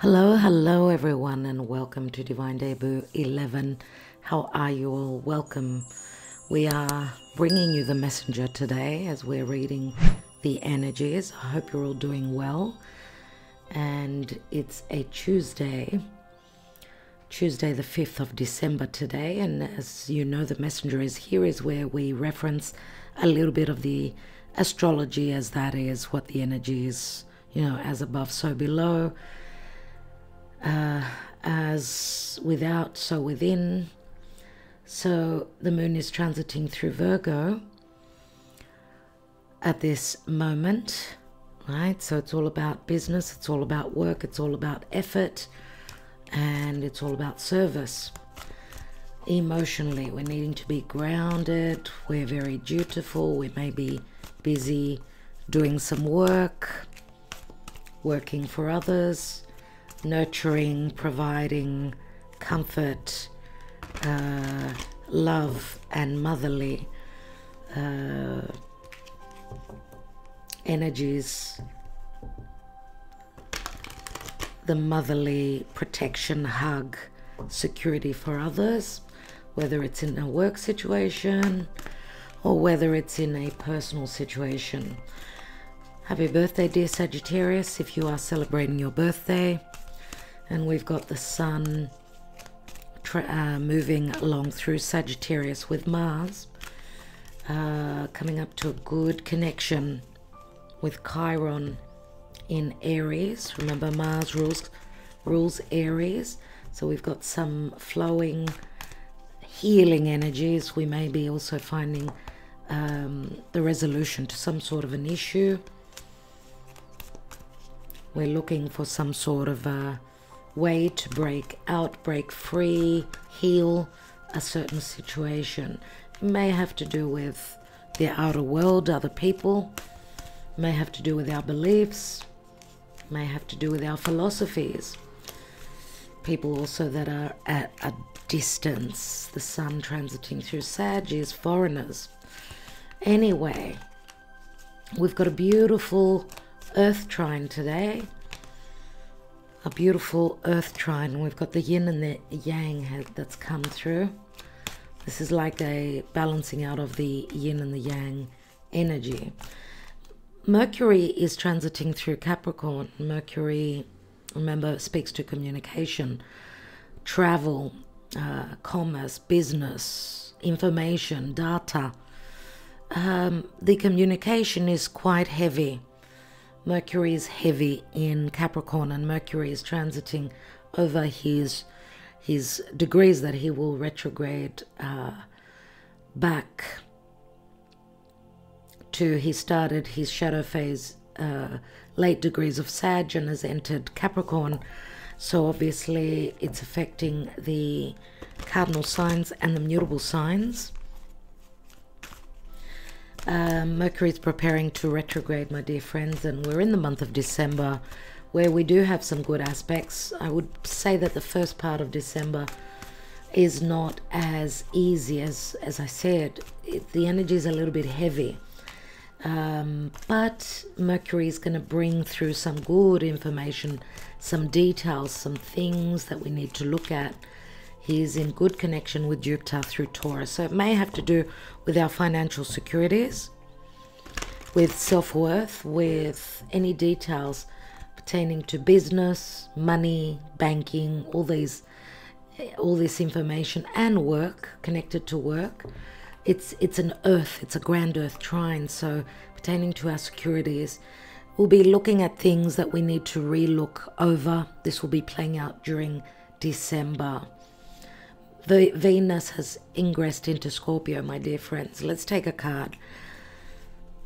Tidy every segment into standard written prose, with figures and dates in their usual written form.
Hello everyone, and welcome to Divine Debut 11. How are you all? Welcome. We are bringing you the messenger today as we're reading the energies. I hope you're all doing well. And it's a Tuesday the 5th of December today. And as you know, the messenger is here is where we reference a little bit of the astrology, as that is what the energy is, as above, so below. As without, so within. So the moon is transiting through Virgo at this moment, right? So it's all about business, it's all about work, it's all about effort, and it's all about service. Emotionally, we're needing to be grounded, we're very dutiful, we may be busy doing some work, working for others, nurturing, providing comfort, love and motherly energies, the motherly protection, hug, security for others, whether it's in a work situation or whether it's in a personal situation. Happy birthday, dear Sagittarius, if you are celebrating your birthday. And we've got the sun moving along through Sagittarius with Mars, coming up to a good connection with Chiron in Aries. Remember, Mars rules Aries. So we've got some flowing, healing energies. We may be also finding the resolution to some sort of an issue. We're looking for some sort of a way to break out, break free, heal a certain situation. It may have to do with the outer world, other people, may have to do with our beliefs, may have to do with our philosophies. People also that are at a distance. The sun transiting through Sag is foreigners. Anyway, we've got a beautiful earth trine today. A beautiful earth trine. We've got the yin and the yang that's come through. This is like a balancing out of the yin and the yang energy. Mercury is transiting through Capricorn. Mercury, remember, speaks to communication, travel, commerce, business, information, data. The communication is quite heavy. Mercury is heavy in Capricorn, and Mercury is transiting over his degrees that he will retrograde back to. He started his shadow phase late degrees of Sag and has entered Capricorn. So obviously it's affecting the cardinal signs and the mutable signs. Mercury is preparing to retrograde, my dear friends, and we're in the month of December where we do have some good aspects. I would say that the first part of December is not as easy as I said. The energy is a little bit heavy, but Mercury is going to bring through some good information, some details, some things that we need to look at. He's in good connection with Jupiter through Taurus. So it may have to do with our financial securities, with self-worth, with any details pertaining to business, money, banking, all this information, and work, connected to work. It's an earth, it's a grand earth trine. So pertaining to our securities, we'll be looking at things that we need to re-look over. This will be playing out during December. The Venus has ingressed into Scorpio, my dear friends. Let's take a card.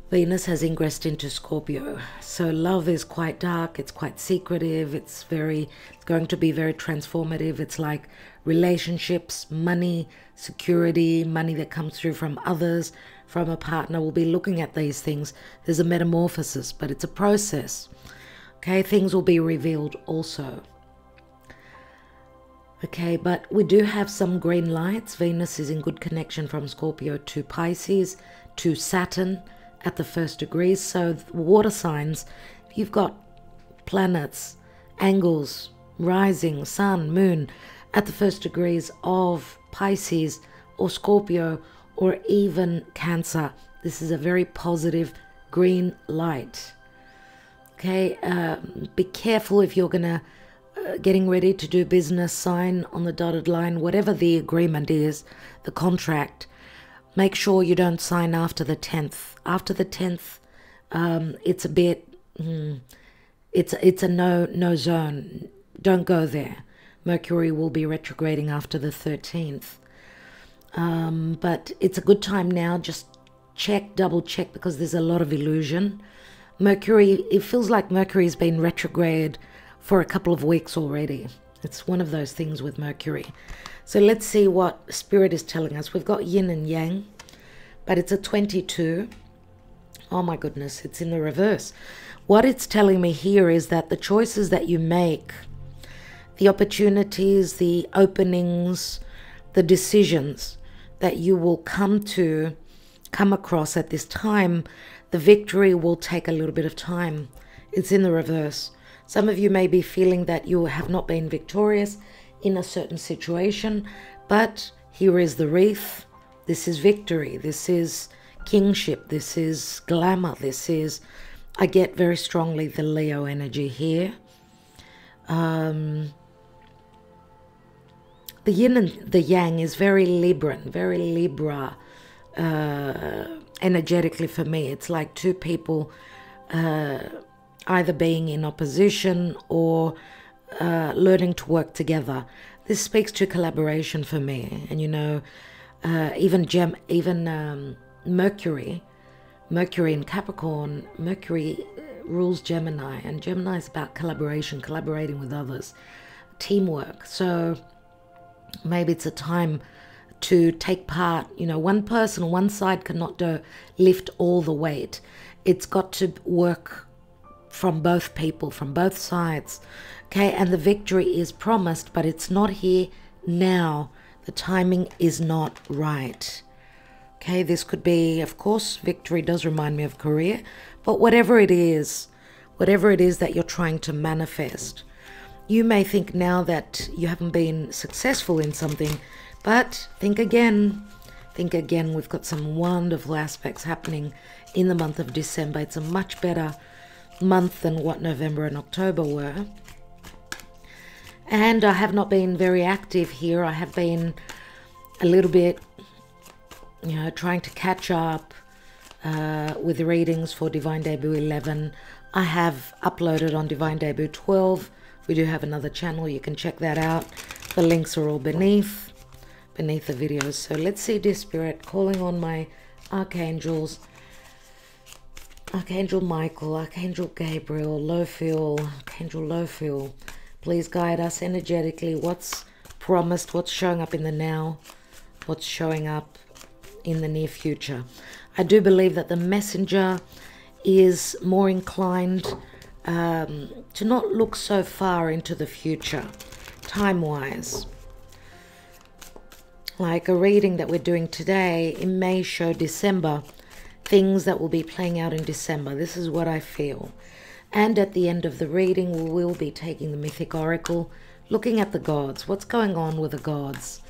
Venus has ingressed into Scorpio. So love is quite dark. It's quite secretive. It's going to be very transformative. It's like relationships, money, security, money that comes through from others, from a partner. We'll be looking at these things. There's a metamorphosis, but it's a process. Okay, things will be revealed also. Okay, but we do have some green lights. Venus is in good connection from Scorpio to Pisces, to Saturn at the first degrees. So water signs, you've got planets, angles, rising, sun, moon at the first degrees of Pisces or Scorpio or even Cancer. This is a very positive green light. Okay, be careful if you're gonna getting ready to do business, sign on the dotted line, whatever the agreement is, the contract. Make sure you don't sign after the 10th. After the 10th, it's a bit, it's a no zone. Don't go there. Mercury will be retrograding after the 13th. But it's a good time now. Just check, double check, because there's a lot of illusion. Mercury, it feels like Mercury has been retrograde for a couple of weeks already. It's one of those things with Mercury. So let's see what Spirit is telling us. We've got yin and yang, but it's a 22. Oh my goodness, it's in the reverse. What it's telling me here is that the choices that you make, the opportunities, the openings, the decisions that you will come across at this time, the victory will take a little bit of time. It's in the reverse. Some of you may be feeling that you have not been victorious in a certain situation, but here is the wreath. This is victory. This is kingship. This is glamour. This is, I get very strongly the Leo energy here. The yin and the yang is very Libran, very Libra energetically for me. It's like two people either being in opposition or learning to work together. This speaks to collaboration for me. And you know, even Mercury in Capricorn, Mercury rules Gemini, and Gemini is about collaboration, collaborating with others, teamwork. So maybe it's a time to take part. You know, one person, one side cannot lift all the weight. It's got to work from both people, from both sides. Okay, and the victory is promised, but it's not here now. The timing is not right. Okay, this could be, of course, victory does remind me of career, but whatever it is that you're trying to manifest, you may think now that you haven't been successful in something, but think again. Think again. We've got some wonderful aspects happening in the month of December. It's a much better month than what November and October were. And I have not been very active here. I have been a little bit, you know, trying to catch up with the readings for Divine Debut 11. I have uploaded on Divine Debut 12. We do have another channel. You can check that out. The links are all beneath the videos. So let's see, dear Spirit, calling on my archangels. Archangel Michael, Archangel Gabriel, Archangel Lophiel. Please guide us energetically. What's promised, what's showing up in the now, what's showing up in the near future. I do believe that the messenger is more inclined to not look so far into the future, time-wise. Like a reading that we're doing today, it may show December, things that will be playing out in December. This is what I feel. And at the end of the reading, we will be taking the Mythic Oracle, looking at the gods. What's going on with the gods?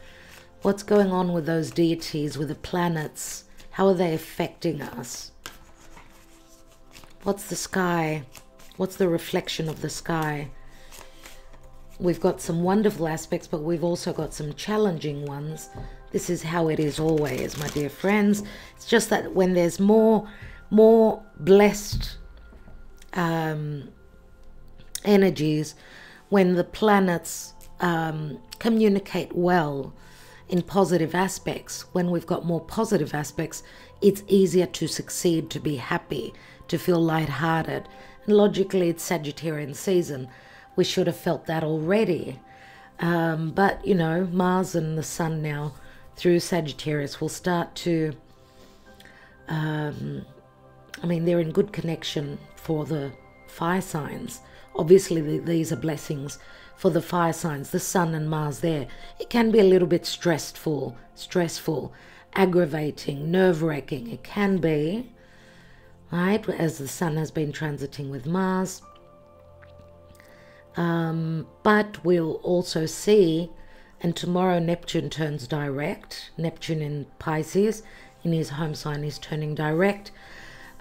What's going on with those deities, with the planets? How are they affecting us? What's the sky? What's the reflection of the sky? We've got some wonderful aspects, but we've also got some challenging ones. This is how it is always, my dear friends. It's just that when there's more blessed energies, when the planets communicate well in positive aspects, when we've got more positive aspects, it's easier to succeed, to be happy, to feel lighthearted. And logically, it's Sagittarian season. We should have felt that already. But, you know, Mars and the Sun now through Sagittarius will start to, I mean, they're in good connection for the fire signs. Obviously, these are blessings for the fire signs, the Sun and Mars there. It can be a little bit stressful, aggravating, nerve-wracking. It can be, right, as the Sun has been transiting with Mars. But we'll also see, and tomorrow Neptune turns direct. Neptune in Pisces, in his home sign, is turning direct.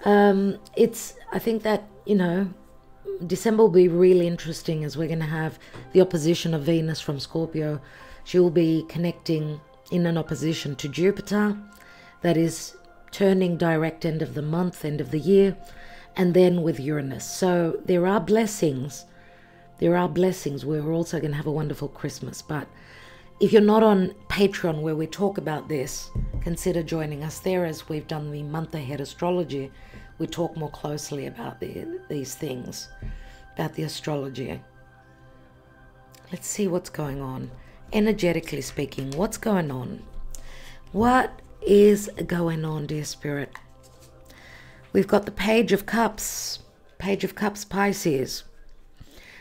I think that, December will be really interesting, as we're going to have the opposition of Venus from Scorpio. She will be connecting in an opposition to Jupiter, that is turning direct end of the month, end of the year, and then with Uranus. So there are blessings. There are blessings. We're also going to have a wonderful Christmas. But if you're not on Patreon, where we talk about this, consider joining us there, as we've done the month ahead astrology. We talk more closely about these things, about the astrology. Let's see what's going on. Energetically speaking, what's going on? What is going on, dear Spirit? We've got the Page of Cups. Page of Cups, Pisces.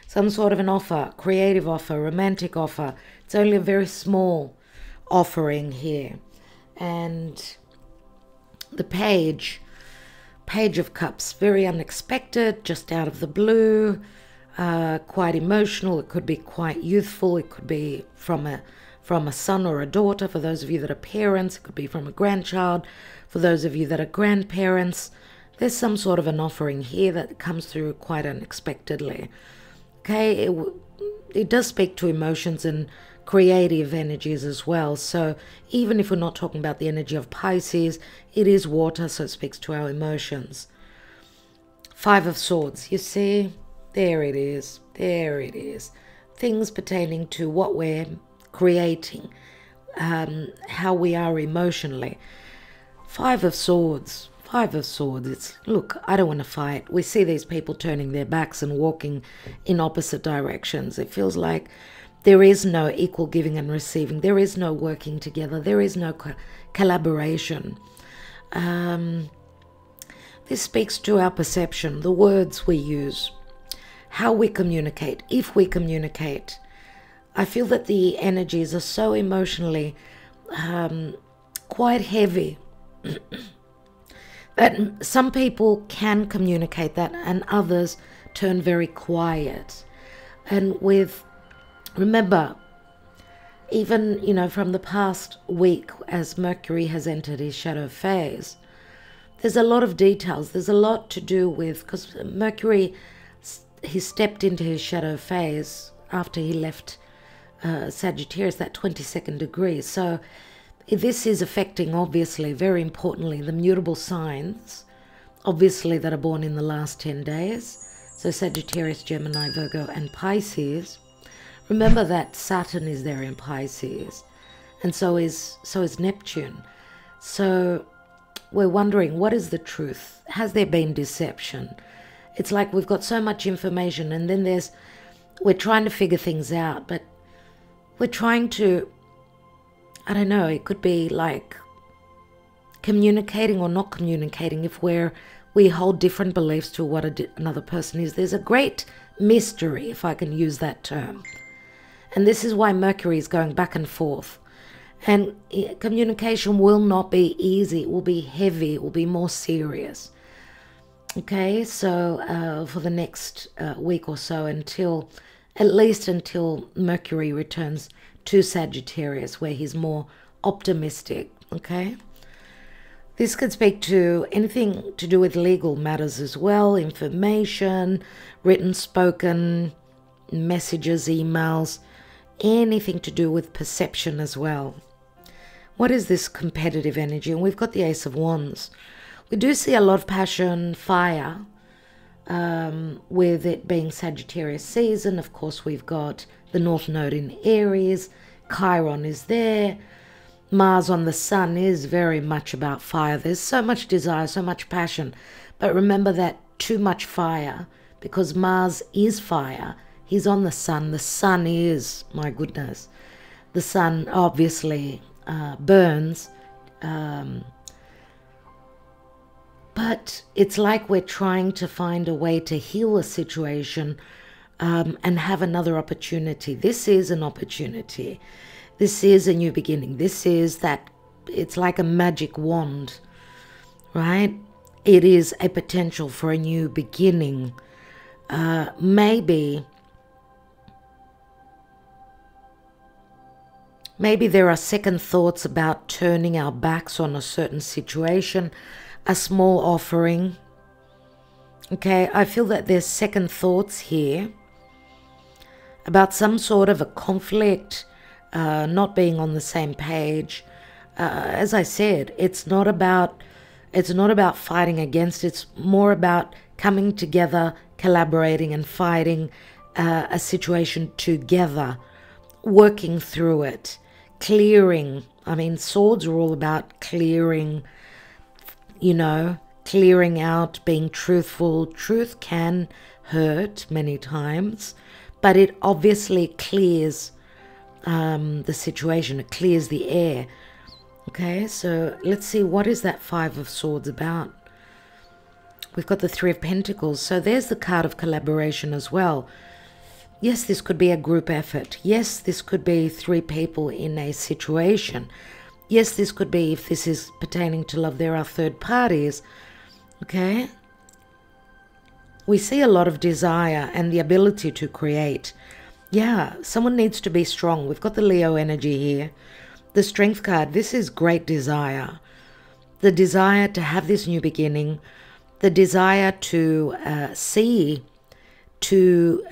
Some sort of an offer, creative offer, romantic offer. It's only a very small offering here. And the Page of Cups, very unexpected, just out of the blue, quite emotional. It could be quite youthful. It could be from a son or a daughter, for those of you that are parents. It could be from a grandchild, for those of you that are grandparents. There's some sort of an offering here that comes through quite unexpectedly. Okay, it does speak to emotions and creative energies as well. So even if we're not talking about the energy of Pisces, it is water, so it speaks to our emotions. Five of Swords, you see, there it is, there it is. Things pertaining to what we're creating, how we are emotionally. Five of Swords. It's, look, I don't want to fight. We see these people turning their backs and walking in opposite directions. It feels like there is no equal giving and receiving. There is no working together. There is no collaboration. This speaks to our perception, the words we use, how we communicate, if we communicate. I feel that the energies are so emotionally quite heavy that some people can communicate that and others turn very quiet. And remember, even, from the past week, as Mercury has entered his shadow phase, there's a lot of details. There's a lot to do with, because Mercury, he stepped into his shadow phase after he left Sagittarius, that 22nd degree. So this is affecting, obviously, very importantly, the mutable signs, obviously, that are born in the last 10 days. So Sagittarius, Gemini, Virgo, and Pisces. Remember that Saturn is there in Pisces, and so is Neptune. So we're wondering, what is the truth? Has there been deception? It's like we've got so much information, and then we're trying to figure things out, but we're trying to, I don't know, it could be like communicating or not communicating if we hold different beliefs to what another person is. There's a great mystery, if I can use that term. And this is why Mercury is going back and forth. And communication will not be easy. It will be heavy. It will be more serious. Okay, so for the next week or so, at least until Mercury returns to Sagittarius, where he's more optimistic. Okay, this could speak to anything to do with legal matters as well, information, written, spoken, messages, emails, anything to do with perception as well. What is this competitive energy? And we've got the Ace of Wands. We do see a lot of passion, fire, with it being Sagittarius season. Of course, we've got the North Node in Aries. Chiron is there. Mars on the Sun is very much about fire. There's so much desire, so much passion. But remember that too much fire, because Mars is fire. He's on the Sun. The Sun is, my goodness, the Sun obviously burns. But it's like we're trying to find a way to heal a situation and have another opportunity. This is an opportunity. This is a new beginning. This is that, it's like a magic wand, right? It is a potential for a new beginning. Maybe Maybe there are second thoughts about turning our backs on a certain situation, a small offering. Okay, I feel that there's second thoughts here about some sort of a conflict, not being on the same page. As I said, it's not about fighting against. It's more about coming together, collaborating, and fighting a situation together, working through it, clearing. I mean, swords are all about clearing. You know, clearing out, being truthful. Truth can hurt many times, but it obviously clears the situation. It clears the air. Okay, so let's see, what is that Five of Swords about? We've got the Three of Pentacles. So there's the card of collaboration as well. Yes, this could be a group effort. Yes, this could be three people in a situation. Yes, this could be, if this is pertaining to love, there are third parties. Okay? We see a lot of desire and the ability to create. Yeah, someone needs to be strong. We've got the Leo energy here. The Strength card, this is great desire. The desire to have this new beginning. The desire to see, through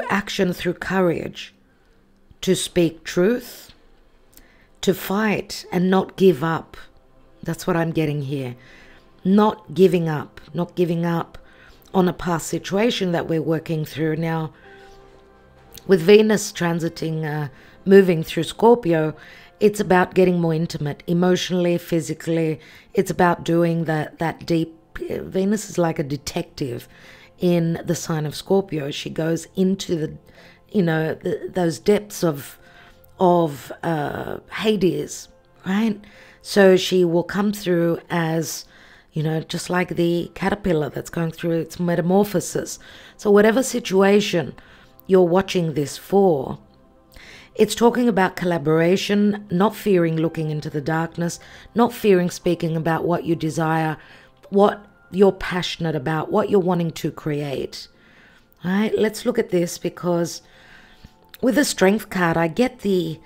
action, through courage, to speak truth, to fight and not give up. That's what I'm getting here. Not giving up on a past situation that we're working through. Now, with Venus transiting, moving through Scorpio, it's about getting more intimate, emotionally, physically. It's about doing that deep. Venus is like a detective in the sign of Scorpio. She goes into those depths of Hades, right? So she will come through as, just like the caterpillar that's going through its metamorphosis. So whatever situation you're watching this for, it's talking about collaboration, not fearing looking into the darkness, not fearing speaking about what you desire, what you're passionate about, what you're wanting to create. All right, let's look at this, because with the Strength card, I get the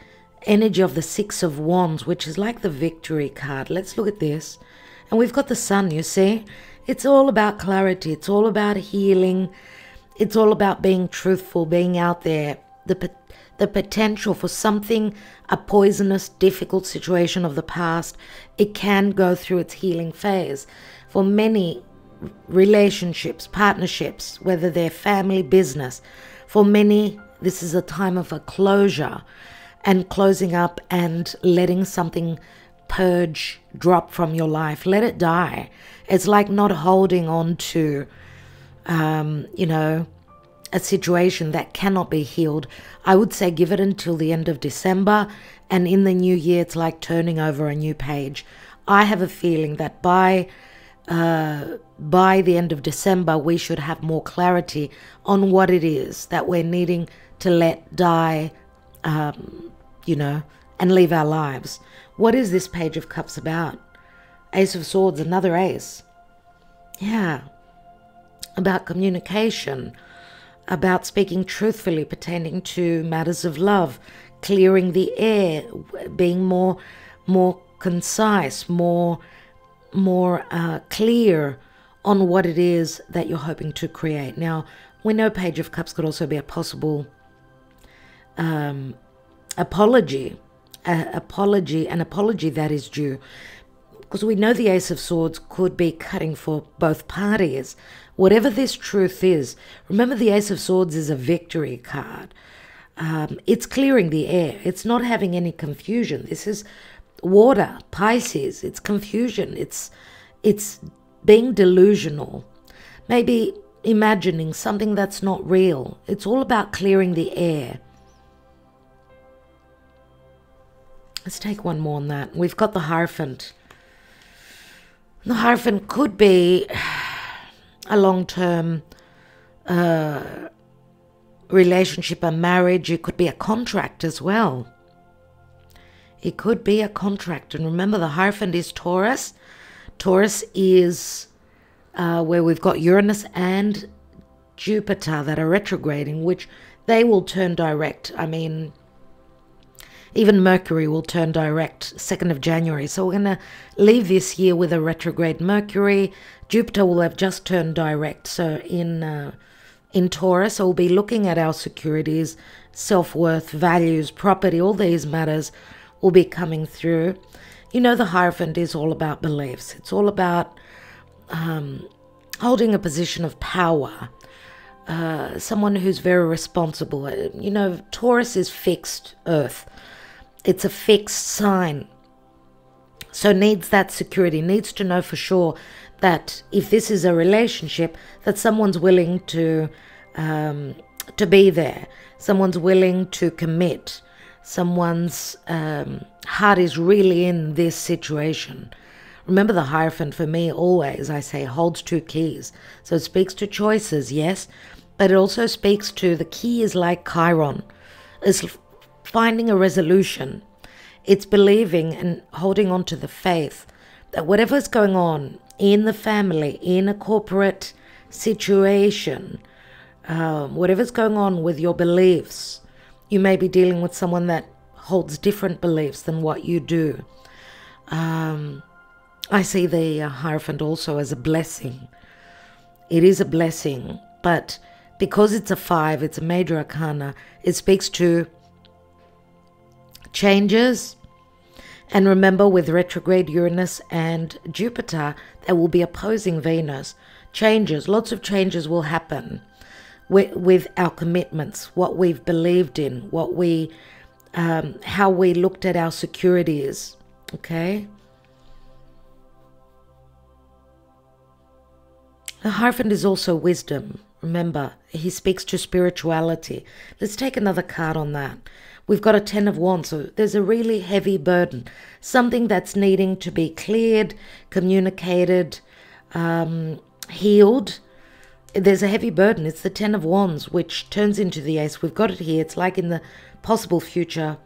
energy of the Six of Wands, which is like the Victory card. Let's look at this. And we've got the Sun, you see? It's all about clarity. It's all about healing. It's all about being truthful, being out there. The potential for something, a poisonous, difficult situation of the past, it can go through its healing phase. For many relationships, partnerships, whether they're family, business, for many, this is a time of a closure and closing up and letting something purge, drop from your life. Let it die. It's like not holding on to, a situation that cannot be healed. I would say give it until the end of December, and in the new year, it's like turning over a new page. I have a feeling that by the end of December, we should have more clarity on what it is that we're needing to let die, and leave our lives. What is this Page of Cups about? Ace of Swords, another ace. Yeah. About communication, about speaking truthfully pertaining to matters of love, clearing the air, being more concise, more clear on what it is that you're hoping to create. Now, we know Page of Cups could also be a possible apology that is due, because we know the Ace of Swords could be cutting for both parties. Whatever this truth is, remember the Ace of Swords is a victory card. It's clearing the air. It's not having any confusion. This is water, Pisces. It's confusion. It's being delusional. Maybe imagining something that's not real. It's all about clearing the air. Let's take one more on that. We've got the Hierophant. The Hierophant could be a long-term relationship, a marriage. It could be a contract as well. It could be a contract. And remember, the Hierophant is Taurus. Taurus is where we've got Uranus and Jupiter that are retrograding, which they will turn direct. I mean, Even Mercury will turn direct 2nd of January. So we're going to leave this year with a retrograde Mercury. Jupiter will have just turned direct. So in Taurus, so we'll be looking at our securities, self-worth, values, property, all these matters will be coming through. You know, the Hierophant is all about beliefs. It's all about holding a position of power. Someone who's very responsible. You know, Taurus is fixed earth. It's a fixed sign. So needs that security, needs to know for sure that if this is a relationship, that someone's willing to be there. Someone's willing to commit. Someone's heart is really in this situation. Remember, the Hierophant for me always, I say, holds 2 keys. So it speaks to choices, yes, but it also speaks to, the key is like Chiron. It's finding a resolution. It's believing and holding on to the faith that whatever's going on in the family, in a corporate situation, whatever's going on with your beliefs, you may be dealing with someone that holds different beliefs than what you do. I see the Hierophant also as a blessing. It is a blessing, but because it's a 5, it's a major arcana, it speaks to changes. And remember, with retrograde Uranus and Jupiter, they will be opposing Venus. Changes, lots of changes will happen with our commitments, what we've believed in, what we, how we looked at our securities, okay? The Hierophant is also wisdom. Remember, he speaks to spirituality. Let's take another card on that. We've got a 10 of Wands, so there's a really heavy burden. Something that's needing to be cleared, communicated, healed. There's a heavy burden. It's the 10 of Wands, which turns into the Ace. We've got it here. It's like in the possible future,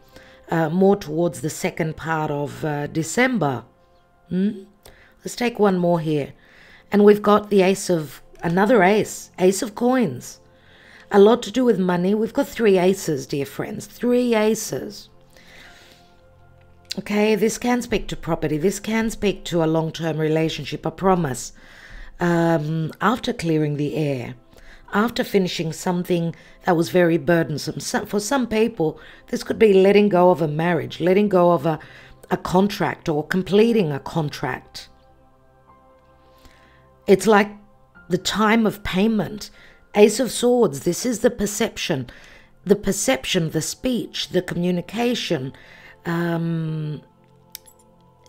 more towards the second part of December. Let's take one more here. And we've got the Ace of, another Ace, Ace of Coins. A lot to do with money. We've got 3 aces, dear friends, 3 aces. Okay, this can speak to property. This can speak to a long-term relationship, a promise. After clearing the air, after finishing something that was very burdensome. For some people, this could be letting go of a marriage, letting go of a contract, or completing a contract. It's like the time of payment. Ace of Swords, this is the perception, the speech, the communication,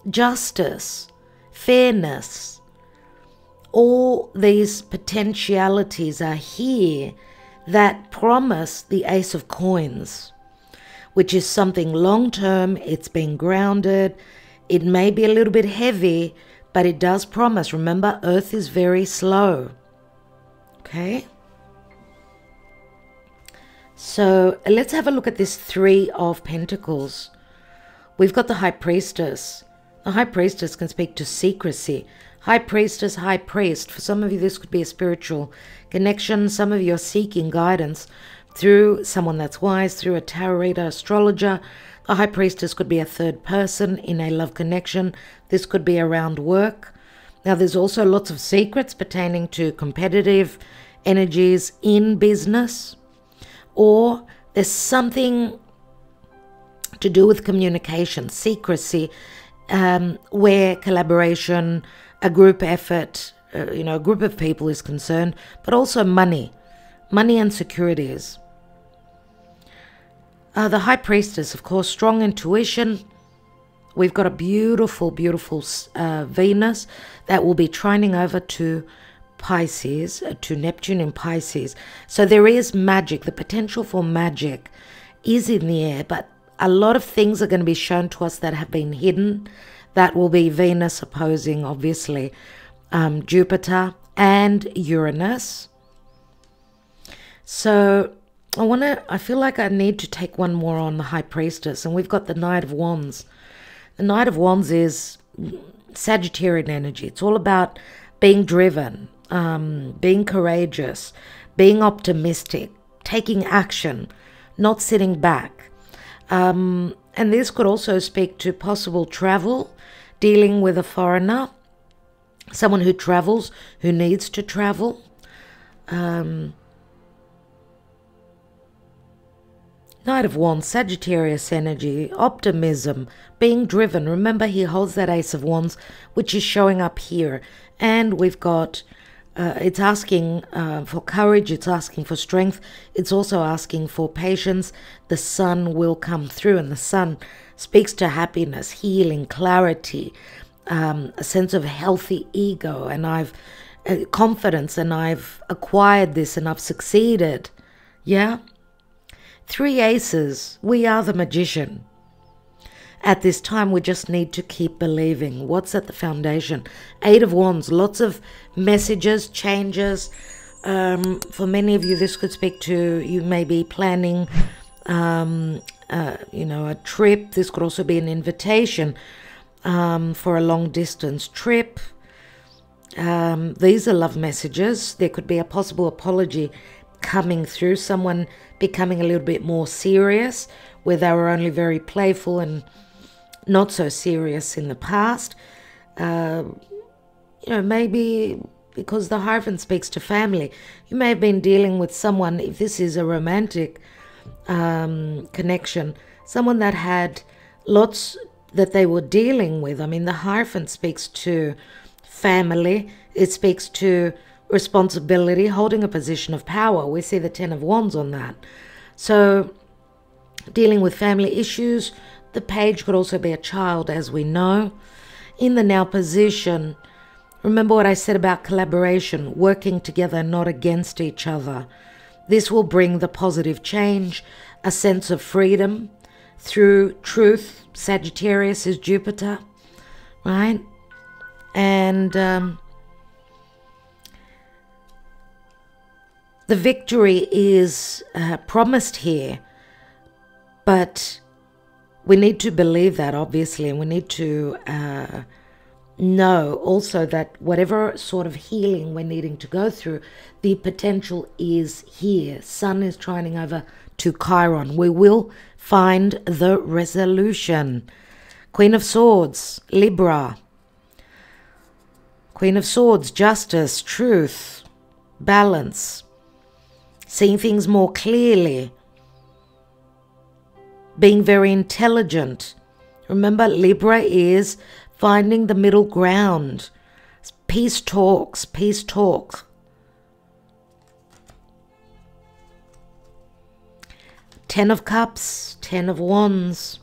justice, fairness. All these potentialities are here that promise the Ace of Coins, which is something long-term. It's been grounded. It may be a little bit heavy, but it does promise. Remember, Earth is very slow. Okay? So let's have a look at this 3 of Pentacles. We've got the High Priestess. The High Priestess can speak to secrecy. High Priestess, High Priest. For some of you, this could be a spiritual connection. Some of you are seeking guidance through someone that's wise, through a tarot reader, astrologer. The High Priestess could be a third person in a love connection. This could be around work. Now, there's also lots of secrets pertaining to competitive energies in business. Or there's something to do with communication, secrecy, where collaboration, a group effort, a group of people is concerned, but also money and securities. The High Priestess, of course, strong intuition. We've got a beautiful, beautiful Venus that will be trining over to Pisces, to Neptune in Pisces. So there is magic. The potential for magic is in the air, but a lot of things are going to be shown to us that have been hidden. That will be Venus opposing, obviously, Jupiter and Uranus. So I feel like I need to take one more on the High Priestess, and we've got the Knight of Wands. The Knight of Wands is Sagittarian energy. It's all about being driven, being courageous, being optimistic, taking action, not sitting back. And And this could also speak to possible travel, dealing with a foreigner, someone who travels, who needs to travel. Knight of Wands, Sagittarius energy, optimism, being driven. Remember, he holds that Ace of Wands, which is showing up here. And we've got, it's asking for courage, it's asking for strength, it's also asking for patience. The sun will come through, and the sun speaks to happiness, healing, clarity, a sense of healthy ego, and I've confidence, and I've acquired this, and I've succeeded. Yeah? 3 aces. We are the magician. At this time, we just need to keep believing. What's at the foundation? 8 of Wands. Lots of messages, changes. For many of you, this could speak to you may be planning, a trip. This could also be an invitation for a long distance trip. These are love messages. There could be a possible apology coming through, someone becoming a little bit more serious, where they were only very playful and not so serious in the past. Maybe because the Hierophant speaks to family. You may have been dealing with someone, if this is a romantic connection, someone that had lots that they were dealing with. I mean, the Hierophant speaks to family. It speaks to responsibility, holding a position of power. We see the 10 of Wands on that. So dealing with family issues. The page could also be a child, as we know. In the now position, remember what I said about collaboration, working together, not against each other. This will bring the positive change, a sense of freedom through truth. Sagittarius is Jupiter, right? And the victory is promised here, but we need to believe that, obviously, and we need to know also that whatever sort of healing we're needing to go through, the potential is here. Sun is trining over to Chiron. We will find the resolution. Queen of Swords, Libra. Queen of Swords, justice, truth, balance, seeing things more clearly, being very intelligent. Remember, Libra is finding the middle ground. Peace talks, peace talk. Ten of Cups, 10 of Wands.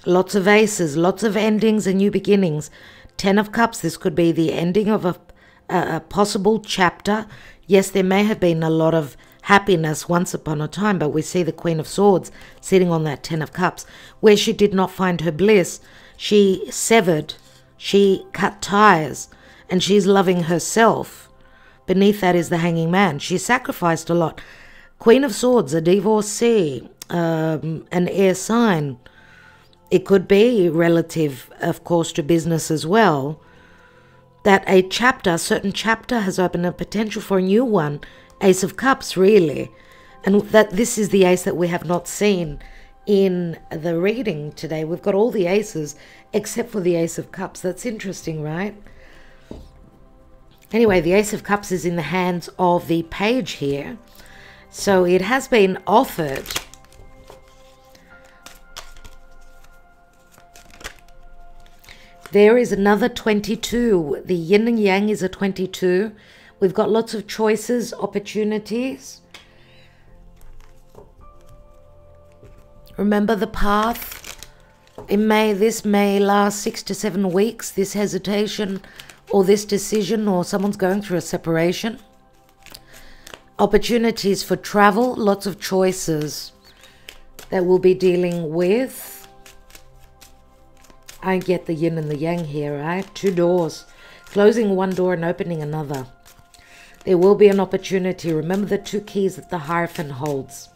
Lots of aces, lots of endings and new beginnings. 10 of Cups, this could be the ending of a possible chapter. Yes, there may have been a lot of happiness once upon a time, but we see the Queen of Swords sitting on that 10 of Cups, where she did not find her bliss. She severed, she cut ties, and she's loving herself. Beneath that is the Hanging Man. She sacrificed a lot. Queen of Swords, a divorcee, an air sign. It could be relative, of course, to business as well. That a certain chapter has opened a potential for a new one. Ace of Cups, really. And that this is the ace that we have not seen in the reading today. We've got all the aces except for the Ace of Cups. That's interesting, right? Anyway, the Ace of Cups is in the hands of the page here. So it has been offered. There is another 22. The yin and yang is a 22. We've got lots of choices, opportunities. Remember the path. This may last 6 to 7 weeks, this hesitation or this decision, or someone's going through a separation. Opportunities for travel, lots of choices that we'll be dealing with. I get the yin and the yang here, right? 2 doors. Closing one door and opening another. There will be an opportunity. Remember the 2 keys that the Hierophant holds.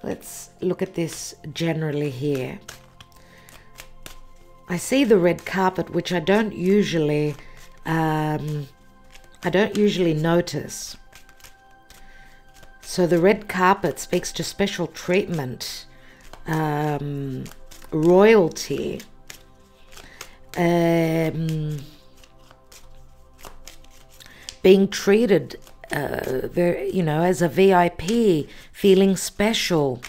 Let's look at this generally here. I see the red carpet, which I don't usually notice. So the red carpet speaks to special treatment. royalty, being treated very, you know, as a VIP, feeling special.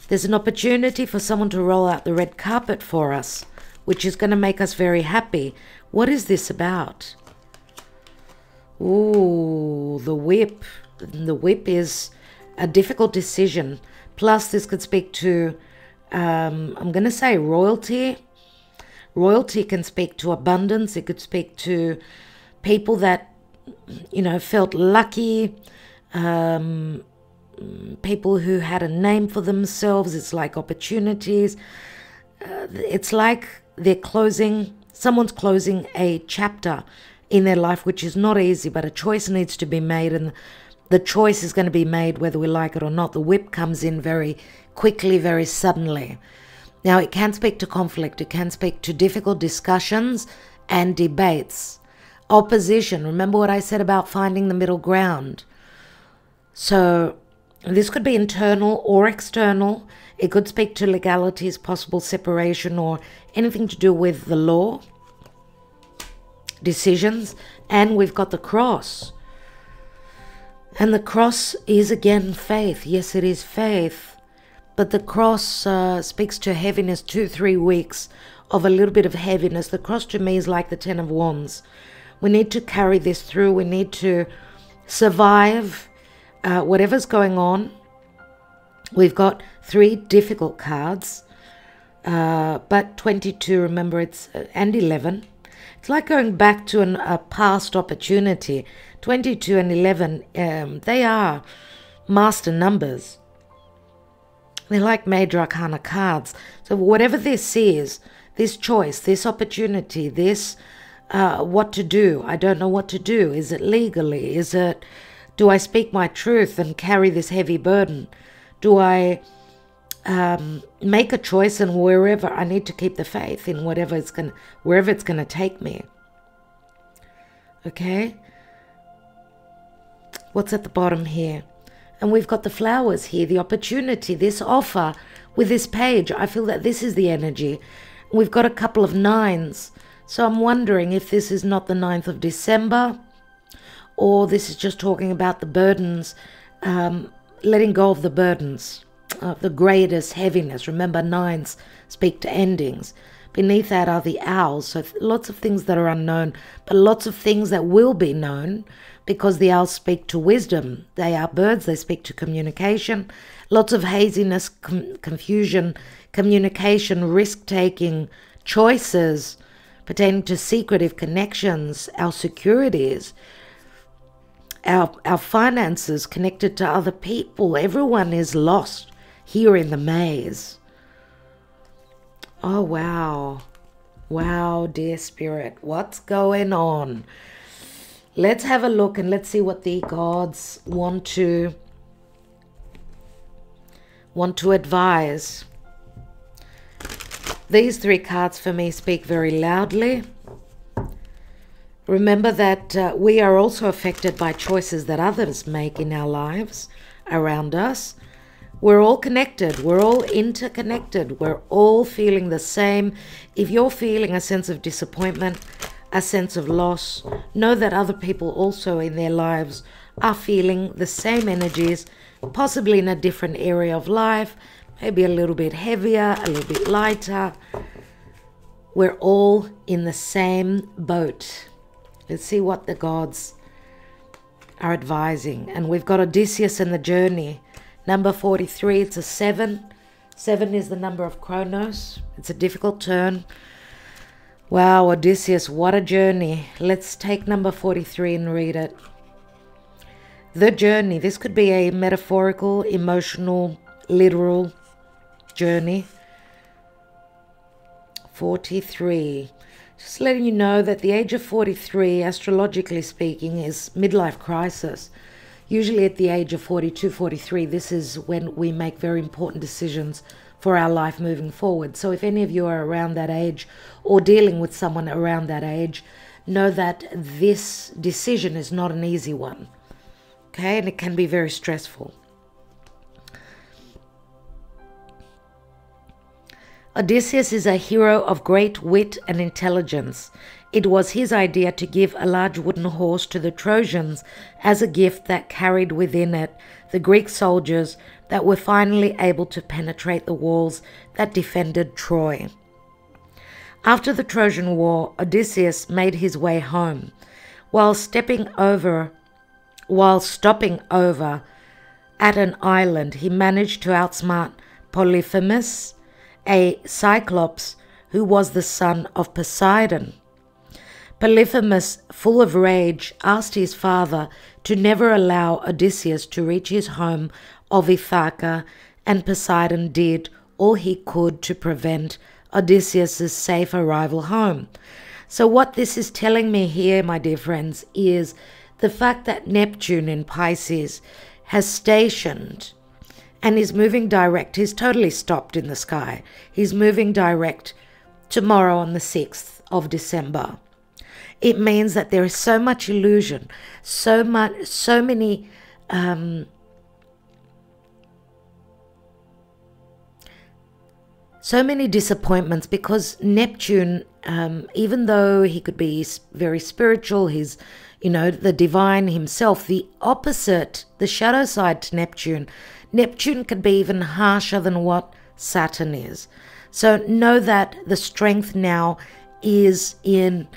There's an opportunity for someone to roll out the red carpet for us, which is going to make us very happy. What is this about? Ooh, the whip. The whip is a difficult decision. Plus, this could speak to, I'm going to say royalty. Royalty can speak to abundance. It could speak to people that, you know, felt lucky. People who had a name for themselves. It's like opportunities. It's like they're closing, someone's closing a chapter in their life, which is not easy, but a choice needs to be made, and the choice is going to be made whether we like it or not. The whip comes in very quickly, very suddenly. Now, it can speak to conflict. It can speak to difficult discussions and debates. Opposition. Remember what I said about finding the middle ground. So this could be internal or external. It could speak to legalities, possible separation, or anything to do with the law, decisions. And we've got the cross. And the cross is again faith. Yes, it is faith. But the cross speaks to heaviness, 2-3 weeks of a little bit of heaviness. The cross to me is like the 10 of Wands. We need to carry this through. We need to survive whatever's going on. We've got 3 difficult cards, but 22, remember, it's and 11. It's like going back to a past opportunity. 22 and 11, they are master numbers. They're like major arcana cards. So whatever this is, this choice, this opportunity, this what to do, I don't know what to do. Is it legally? Is it, do I speak my truth and carry this heavy burden? Do I make a choice, and wherever I need to keep the faith in wherever it's gonna take me? Okay. What's at the bottom here? And we've got the flowers here, the opportunity, this offer with this page. I feel that this is the energy. We've got a couple of 9s. So I'm wondering if this is not the 9th of December, or this is just talking about the burdens, letting go of the burdens, the greatest heaviness. Remember, 9s speak to endings. Beneath that are the owls. So lots of things that are unknown, but lots of things that will be known, because the owls speak to wisdom. They are birds. They speak to communication. Lots of haziness, confusion, communication, risk-taking, choices pertaining to secretive connections, our securities, our finances connected to other people. Everyone is lost here in the maze. Oh, wow. Wow, dear Spirit, what's going on? Let's have a look and let's see what the gods want to advise. These 3 cards for me speak very loudly. Remember that we are also affected by choices that others make in our lives around us. We're all connected. We're all interconnected. We're all feeling the same. If you're feeling a sense of disappointment, a sense of loss, know that other people also in their lives are feeling the same energies, possibly in a different area of life, maybe a little bit heavier, a little bit lighter. We're all in the same boat. Let's see what the gods are advising. And we've got Odysseus and the journey. Number 43, it's a 7. 7 is the number of Kronos. It's a difficult turn. Wow, Odysseus, what a journey. Let's take number 43 and read it. The journey. This could be a metaphorical, emotional, literal journey. 43. Just letting you know that the age of 43, astrologically speaking, is midlife crisis. Usually at the age of 42, 43, this is when we make very important decisions for our life moving forward. So if any of you are around that age or dealing with someone around that age, know that this decision is not an easy one. Okay, and it can be very stressful. Odysseus is a hero of great wit and intelligence. It was his idea to give a large wooden horse to the Trojans as a gift that carried within it the Greek soldiers that were finally able to penetrate the walls that defended Troy. After the Trojan War, Odysseus made his way home. While stopping over at an island, he managed to outsmart Polyphemus, a Cyclops who was the son of Poseidon. Polyphemus, full of rage, asked his father to never allow Odysseus to reach his home of Ithaca, and Poseidon did all he could to prevent Odysseus' safe arrival home. So what this is telling me here, my dear friends, is the fact that Neptune in Pisces has stationed and is moving direct. He's totally stopped in the sky. He's moving direct tomorrow on the 6th of December. It means that there is so much illusion, so many disappointments, because Neptune, even though he could be very spiritual, he's, the divine himself, the opposite, the shadow side to Neptune could be even harsher than what Saturn is. So know that the strength now is in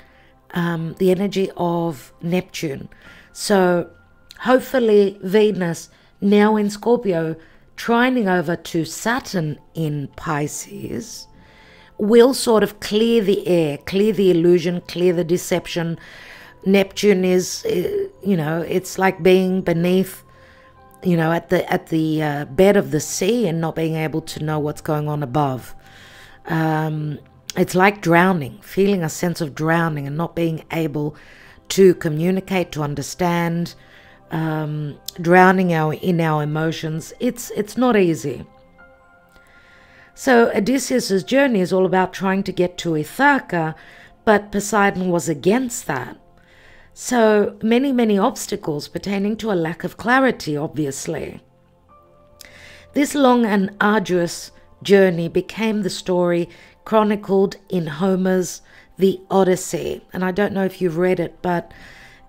the energy of Neptune. So hopefully Venus, now in Scorpio, trining over to Saturn in Pisces, will sort of clear the air, clear the illusion, clear the deception. Neptune is, it's like being beneath, at the bed of the sea and not being able to know what's going on above. It's like drowning, feeling a sense of drowning and not being able to communicate, to understand, drowning in our emotions. It's not easy. So Odysseus' journey is all about trying to get to Ithaca, but Poseidon was against that. So many obstacles pertaining to a lack of clarity, obviously. This long and arduous journey became the story chronicled in Homer's The Odyssey. And I don't know if you've read it, but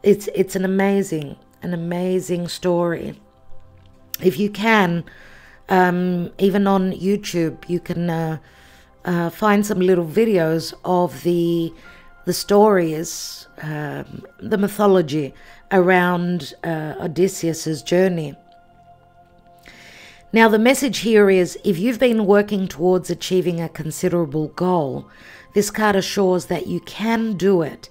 it's an amazing story. If you can, even on YouTube, you can find some little videos of the stories, the mythology around Odysseus' journey. Now, the message here is, if you've been working towards achieving a considerable goal, this card assures that you can do it.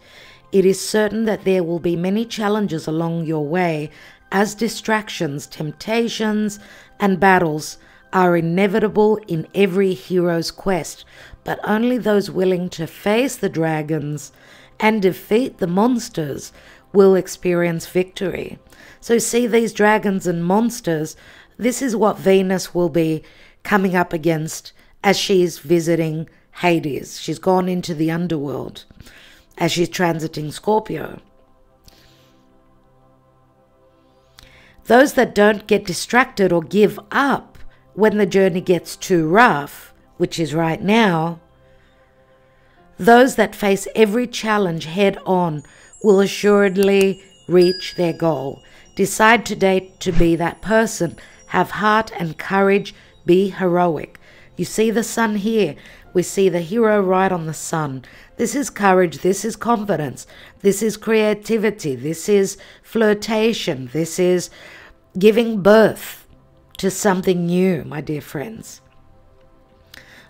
It is certain that there will be many challenges along your way, as distractions, temptations, and battles are inevitable in every hero's quest, but only those willing to face the dragons and defeat the monsters will experience victory. So see, these dragons and monsters, this is what Venus will be coming up against as she's visiting Hades. She's gone into the underworld as she's transiting Scorpio. Those that don't get distracted or give up when the journey gets too rough, which is right now, those that face every challenge head on will assuredly reach their goal. Decide today to be that person. Have heart and courage. Be heroic. You see the sun here. We see the hero right on the sun. This is courage. This is confidence. This is creativity. This is flirtation. This is giving birth to something new, my dear friends.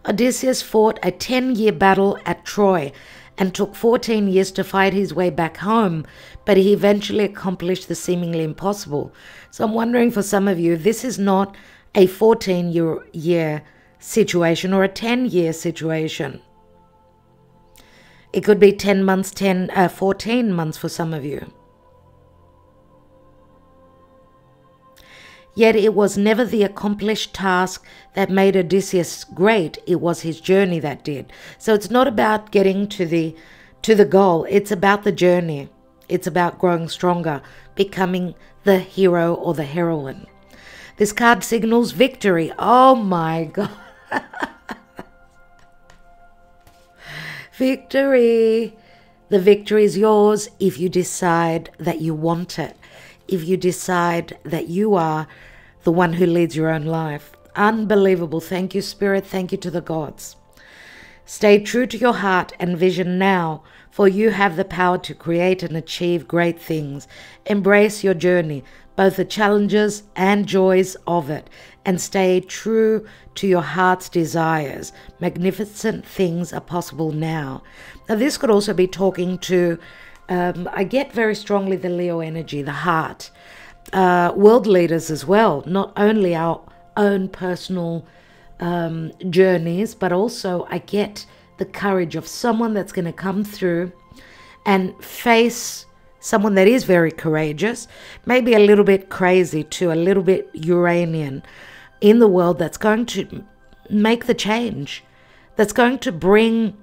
Odysseus fought a 10-year battle at Troy and took 14 years to fight his way back home, but he eventually accomplished the seemingly impossible. So I'm wondering, for some of you, this is not a 14-year situation or a 10-year situation. It could be 10 months, 14 months for some of you. Yet it was never the accomplished task that made Odysseus great. It was his journey that did. So it's not about getting to the goal. It's about the journey. It's about growing stronger, becoming the hero or the heroine. This card signals victory. Oh my God. Victory. The victory is yours if you decide that you want it. If you decide that you are the one who leads your own life. Unbelievable. Thank you, Spirit. Thank you to the gods. Stay true to your heart and vision now, for you have the power to create and achieve great things. Embrace your journey, both the challenges and joys of it, and stay true to your heart's desires. Magnificent things are possible now. Now, this could also be talking to, I get very strongly the Leo energy, the heart, world leaders as well, not only our own personal journeys, but also I get the courage of someone that's going to come through and face someone that is very courageous, maybe a little bit crazy too, a little bit Uranian in the world, that's going to make the change, that's going to bring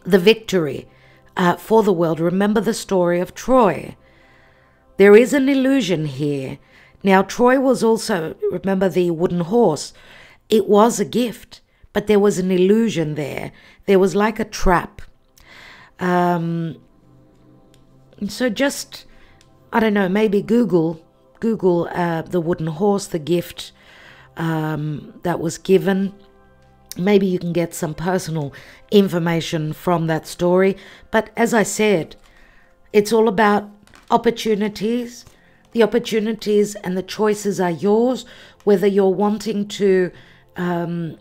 the victory for the world. Remember the story of Troy. There is an illusion here. Now, Troy was also, remember the wooden horse, it was a gift, but there was an illusion there. There was like a trap. So just, I don't know, maybe Google the wooden horse, the gift that was given. Maybe you can get some personal information from that story. But as I said, it's all about opportunities. The opportunities and the choices are yours, whether you're wanting to, and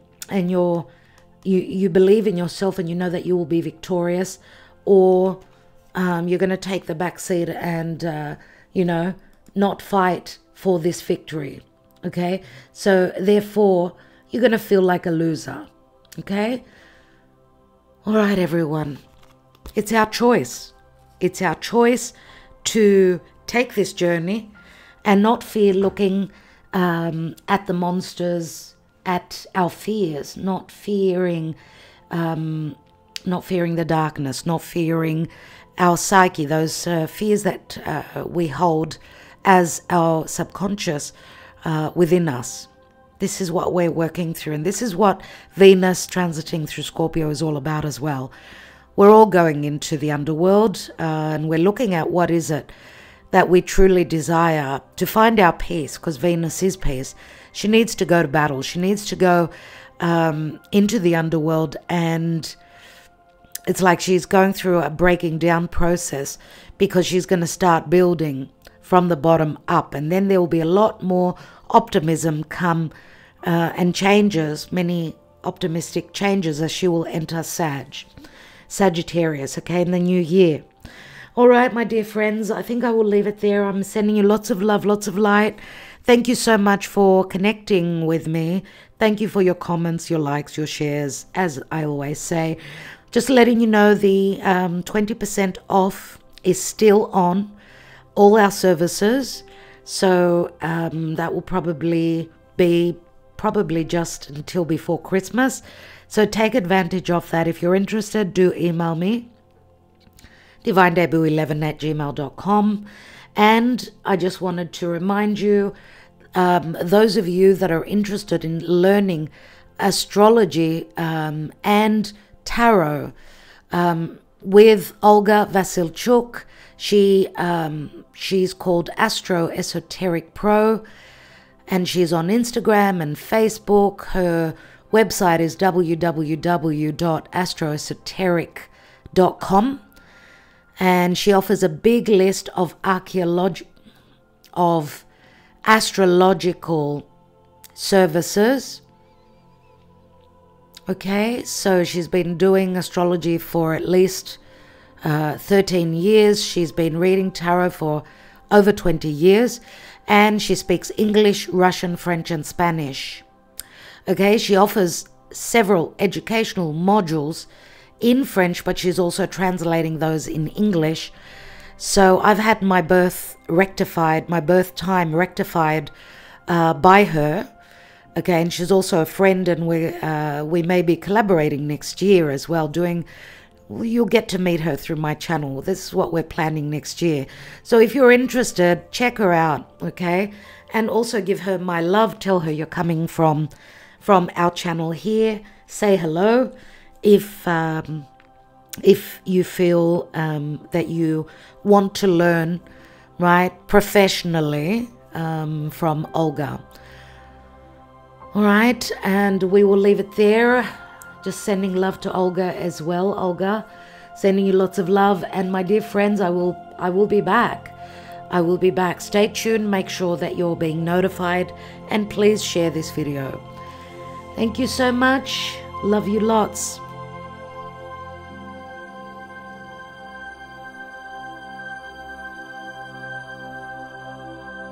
you believe in yourself and you know that you will be victorious, or you're going to take the back seat and, not fight for this victory. Okay? So therefore, you're going to feel like a loser. Okay? All right, everyone. It's our choice. It's our choice to take this journey and not fear looking at the monsters, at our fears, not fearing the darkness, not fearing our psyche, those fears that we hold as our subconscious within us. This is what we're working through, and this is what Venus transiting through Scorpio is all about as well. We're all going into the underworld, and we're looking at what is it that we truly desire to find our peace, because Venus is peace. She needs to go to battle. She needs to go into the underworld, and it's like she's going through a breaking down process, because she's going to start building from the bottom up, and then there will be a lot more optimism come and changes, many optimistic changes as she will enter Sagittarius, okay, in the new year. All right, my dear friends, I think I will leave it there. I'm sending you lots of love, lots of light. Thank you so much for connecting with me. Thank you for your comments, your likes, your shares, as I always say. Just letting you know the 20% off is still on all our services. So that will probably be just until before Christmas. So take advantage of that. If you're interested, do email me, divinedebut11@gmail.com. And I just wanted to remind you, those of you that are interested in learning astrology and tarot with Olga Vasilchuk, she's called Astro Esoteric Pro, and she's on Instagram and Facebook. Her website is www.astroesoteric.com, and she offers a big list of astrological services. Okay, so she's been doing astrology for at least 13 years. She's been reading tarot for over 20 years, and she speaks English, Russian, French, and Spanish. Okay, she offers several educational modules in French, but she's also translating those in English. So I've had my birth time rectified by her. Okay, and she's also a friend, and we may be collaborating next year as well, you'll get to meet her through my channel. This is what we're planning next year. So if you're interested, check her out, okay? And also give her my love. Tell her you're coming from our channel here. Say hello. If if you feel that you want to learn, right, professionally from Olga. All right, and we will leave it there. Just sending love to Olga as well. Olga, sending you lots of love. And my dear friends, I will be back. I will be back. Stay tuned. Make sure that you're being notified. And please share this video. Thank you so much. Love you lots.